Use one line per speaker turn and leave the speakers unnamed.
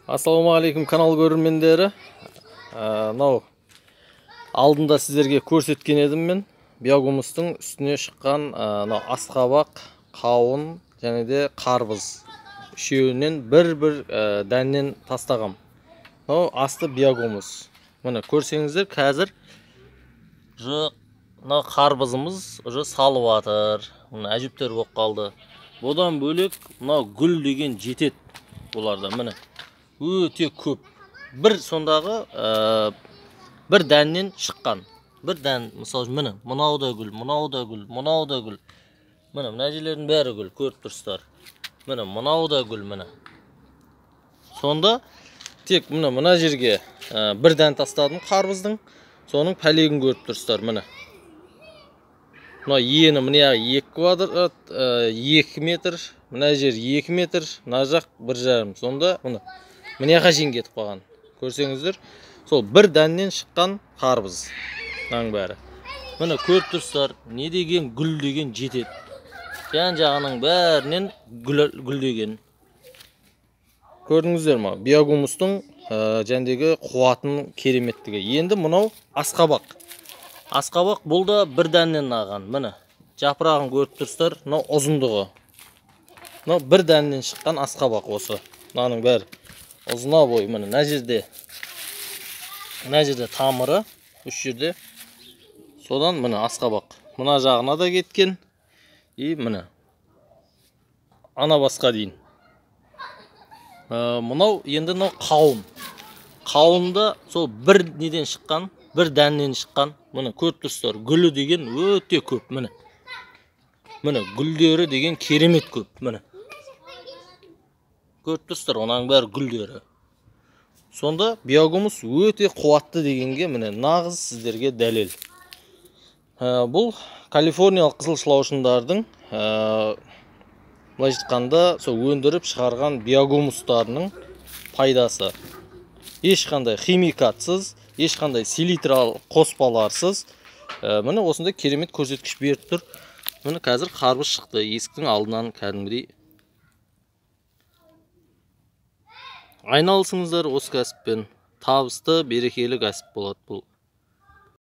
Ассалаумағалейкум канал көрермендері. Мынау алдында сіздерге көрсеткен едім мен. Биогумустың үстіне шыққан асқабақ, қауын және де қарбыз. Үшеуінен бір дәннен тастағам. Мынау асты биогумус. Міне көрсеңіздер, қазір мына қарбызымыз уже салып жатыр. Мына әжептәуір болып қалды. Бұдан бөлек мынау гүл деген жетеді бұларда. Міне өте көп. Бір сондағы бір дәннен шыққан. Бір дән, мысалы міне, мынау да гүл, мынау да гүл, мынау да гүл. Міне, мына жерлердің бәрі гүл, көріп тұрсыздар. Міне, мынау да гүл, міне. Сонда тек мына жерге бір дән тастадым қарбыздың. Соның пәлегін көріп тұрсыздар, міне. Мына ені міне 2 квадрат, 2 метр, мына жер 2 метр, мына жақ 1,5. Сонда міне қашын кетіп қалған. Көрсеңіздер, сол бір дәннен шыққан қарбыз. Мынаның бәрі. Міне көріп тұрсыздар, не деген гүл деген жетеді. Жан-жағының бәрінен гүл деген. Көрдіңіздер ма? Биогумустың жәндегі қуатының кереметтігі. Енді мынау асқабақ. Асқабақ бұл да бір дәннен аған. Міне, жапырағын көріп тұрсыздар, мынау ұзындығы. Мынау бір дәннен шыққан асқабақ осы. Мынаның бәрі ұзына бой. Міне, мына жерде тамыры, үш жерде. Содан міне асқабақ. Мына жағына да кеткен. И міне ана басқа дейін. Мынау енді қауын. Қауында сол бір неден шыққан, бір дәннен шыққан. Міне көріп тұрсыздар, гүлі деген өте көп. Міне гүлдері деген керемет көп. Міне көріп тұрсыздар, онаның бәрі гүлдері. Сонда биогумус өте қуатты дегенге міне нағыз сіздерге дәлел. Бұл калифорниялық қызыл шылаушындардың былай айтқанда сол өндіріп шығарған биогумустарының пайдасы. Ешқандай химикатсыз, ешқандай селитрал қоспаларсыз. Міне осындай керемет көрсеткіш беріп тұр. Міне қазір қарбыз шықты есіктің алдынан кәдімгідей. Айналысыңыздар осы кәсіппен. Табысты, берекелі кәсіп болады бұл.